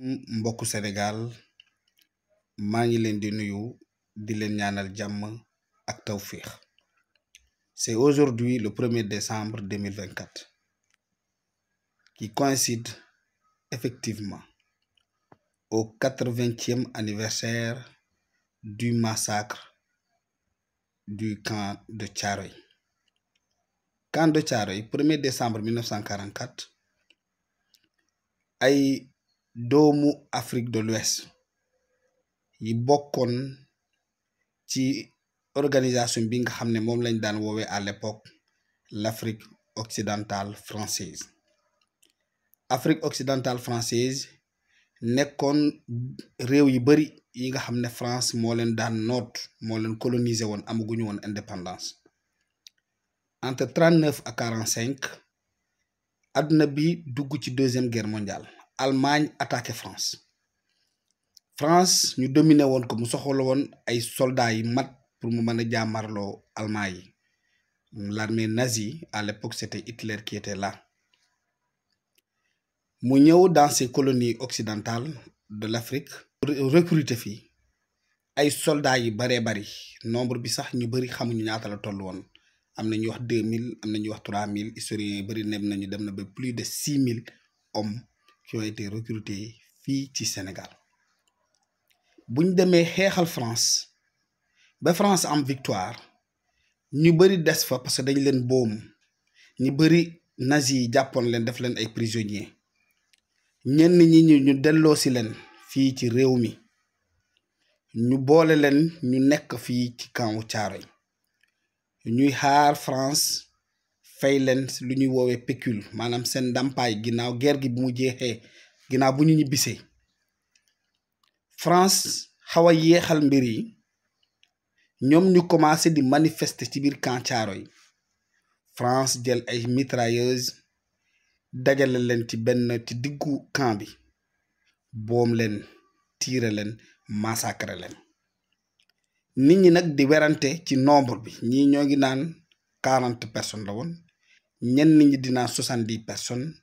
mbokku Sénégal maa ngi leen di nuyu di leen ñaanal jàmm ak tawféex. C'est aujourd'hui le 1er décembre 2024 qui coïncide effectivement au 80e anniversaire du massacre du camp de Thiaroye. Camp de Thiaroye 1er décembre 1944 ay doomu Afrique de l'Ouest yi bokkoon ci organisation bi nga xam ne moom lañ daan woowee à l'époque l'Afrique occidentale française. Afrique occidentale française nekkoon réew yu bari yi nga xam ne France moo leen daan noot moo leen coloniser woon amaguñu woon indépendance. Entre 39 à 45 àdduna bi dugg ci deuxième guerre mondiale. Allemagne attaqué France. France ñu dominé woon ko mu soxla woon ay soldats yi mat pour mu mën a jàmmarloo allemand yi. L'armée nazie à l'époque c'était Hitler qui était là. mu ñëw dans ces colonies occidentales de l'Afrique recruter fii ay soldats yi baree bari nombre bi sax ñu bari xamuñu ñaata la toll woon am na ñuy wax 2000 am na ñuy wax 3000 historiens yi bari nem nañu dem na ba plus de 6000 hommes qui ont été recrutés fii ci Sénégal. buñ demee xeexal France ba France am victoire ñu bari des fa parce que dañ leen boom ñu bari nazi yi jàppoon leen def leen ay prisonniers ñenn ñi ñu delloo si leen fii ci réew mi ñu boole leen ñu nekk fii ci campu Thiaroye ñuy xaar France fay leen lu ñuy woowee pécule maanaam seen ndàmpaay ginnaaw guerre gi bu mu jeexee ginnaaw bu ñu ñibbisee France xaw a yéexal mbir yi ñoom ñu commencé di manifester ci biir camp Thiaroye France jël ay mitrailleuses dajale leen ci benn ci diggu camp bi boom leen tiire leen massacre leen nit ñi nag di werante ci nombre bi ñii ñoo ngi naan 40 personnes la woon ñenn ñi dinaa 70 personnes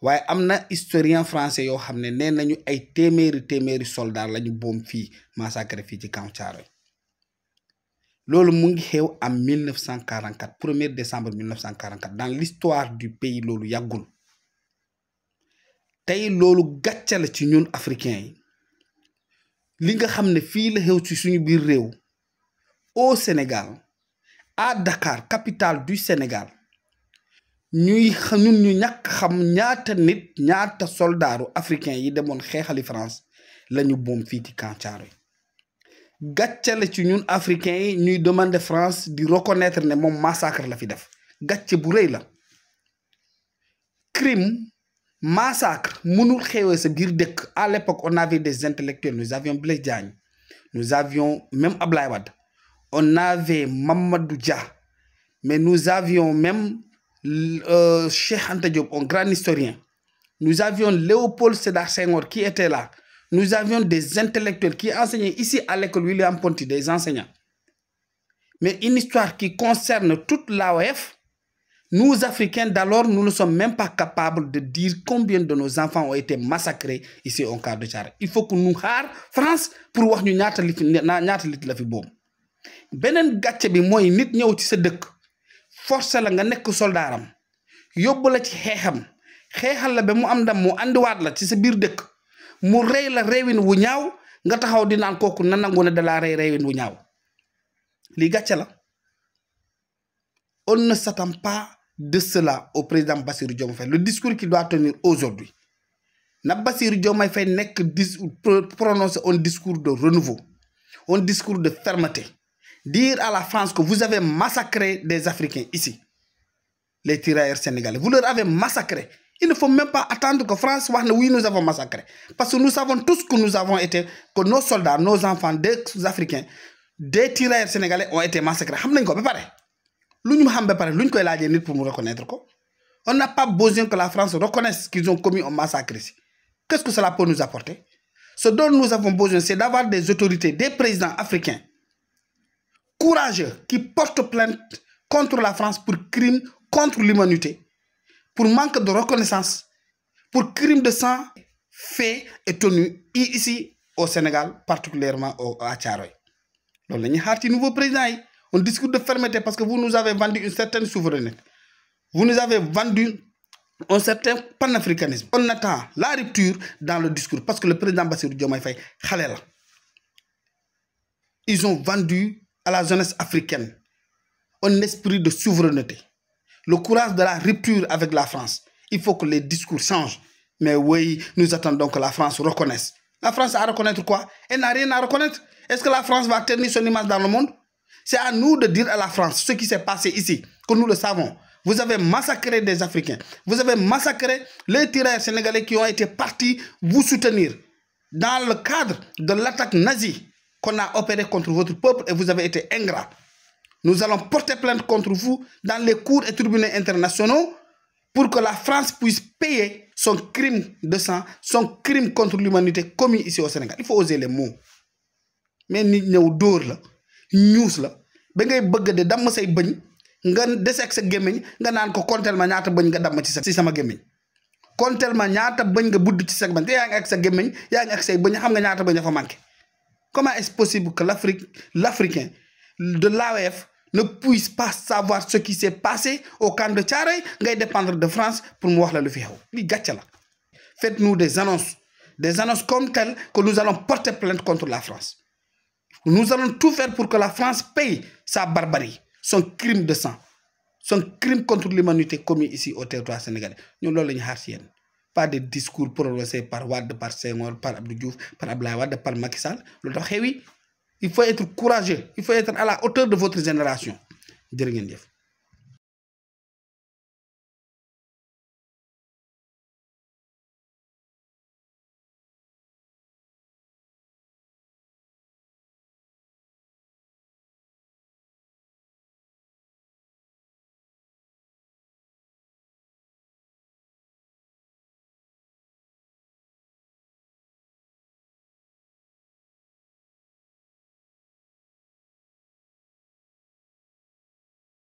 waaye am na historien français yoo xam ne nee nañu ay téeméeri soldats lañu boom fii massacre fii ci camp Thiaroye loolu mu ngi xew en 1944 1er décembre 1944 dans l'histoire du pays loolu yàggul tey loolu gàcce la ci ñun africains yi li nga xam ne fii la xew ci suñu biir réew au Sénégal à Dakar capitale du Sénégal ñun ñu ñàkk xam ñaata nit ñaata soldaaru africains yi demoon xeexali France lañu boom fii ci camp Thiaroye gàcce la ci ñun africains yi ñuy demander France di reconnaître ne moom massacre la fi def gàcce bu rëy la crime massacre mënul xewee sa biir dëkk. À l'époque on avait des intellectuels, nous avions Blaise Diagne, nous avions même Ablaye Wade, on avait Mamadou Dia, mais nous avions même Cheikh Anta Diop, un grand historien, nous avions Léopold Sédar Senghor qui était là, nous avions des intellectuels qui enseignaient ici à l'école William Ponty, des enseignants. Mais une histoire qui concerne toute l'AOF, nous, Africains d'alors, nous ne sommes même pas capables de dire combien de nos enfants ont été massacrés ici au camp de Thiaroye. Il faut que nous xaar France pour wax ñu ñaata lit la fi boom. Beneen gàcce bi mooy nit ñëw ci sa dëkk forcé la nga nekk soldaaram yóbbu la ci xeexal la ba mu am ndam mu andiwaat la ci sa biir dëkk mu rey la réewin wu ñaaw nga taxaw di naan kooku na nangu ne da laa rey réewin wu ñaaw lii gàcce la. On ne s'attend pas de cela au président Bassirou Diomaye Faye. Le discours qu'il doit tenir aujourd'hui, na Bassirou Diomaye Faye nekk prononcer un discours de renouveau, un discours de fermeté. Dire à la France que vous avez massacré des Africains ici, les tirailleurs sénégalais. Vous leur avez massacré. Il ne faut même pas attendre que France wax ne oui, nous avons massacré. Parce que nous savons tous que nous avons été, que nos soldats, nos enfants, des Africains, des tirailleurs sénégalais ont été massacrés. Xam nañ ko ba pare. Lu ñu xam ba pare lu ñu koy laajee nit pour mu reconnaître ko. On n'a pas besoin que la France reconnaisse qu'ils ont commis un massacre ici. Qu'est-ce que cela peut nous apporter? Ce dont nous avons besoin, c'est d'avoir des autorités, des présidents africains courageux qui portent plainte contre la France pour crimes contre l'humanité, pour manque de reconnaissance, pour crime de sang. fait et tenu ici au Sénégal, particulièrement à Thiaroye. Donc, nous avons un nouveau président. Un discours de fermeté parce que vous nous avez vendu une certaine souveraineté. Vous nous avez vendu un certain panafricanisme. On attend la rupture dans le discours parce que le président Bassirou Diomaye Faye, ils ont vendu à la jeunesse africaine un esprit de souveraineté. Le courage de la rupture avec la France. Il faut que les discours changent. Mais oui, nous attendons que la France reconnaisse. La France a à reconnaître quoi? Elle n'a rien à reconnaître. Est-ce que la France va ternir son image dans le monde? C'est à nous de dire à la France ce qui s'est passé ici, que nous le savons. Vous avez massacré des Africains. Vous avez massacré les tirailleurs sénégalais qui ont été partis vous soutenir dans le cadre de l'attaque nazie qu'on a opérée contre votre peuple et vous avez été ingrats. Nous allons porter plainte contre vous dans les cours et tribunaux internationaux pour que la France puisse payer son crime de sang, son crime contre l'humanité commis ici au Sénégal. Il faut oser les mots. Mais nit ñew door la news la ba ngay bëgg de dam say bëñ nga dess ak sa gémmiñ nga naan ko kontel ma ñaata bëñ nga dam ci sama gémmiñ kontel ma ñaata bëñ nga budd ci sa bëñ yaa ngi ak sa gémmiñ yaa ngi ak say bëñ xam nga ñaata bëñ fa manqué. Comment est-ce possible que l'Africain de l'AOF ne puisse pas savoir ce qui s'est passé au camp de Thiaroye ngay dépendre de France pour mu wax la lu fi xew li gatcha la. Faites-nous des annonces comme telles que nous allons porter plainte contre la France. Nous allons tout faire pour que la France paye sa barbarie, son crime de sang, son crime contre l'humanité commis ici au territoire sénégalais. Nous l'avons dit, pas de discours prononcés par Wade, par Senghor, par Abdou Diouf, par Abdoulaye Wade, par Macky Sall. Il faut être courageux, il faut être à la hauteur de votre génération. Jërë ngeen jëf.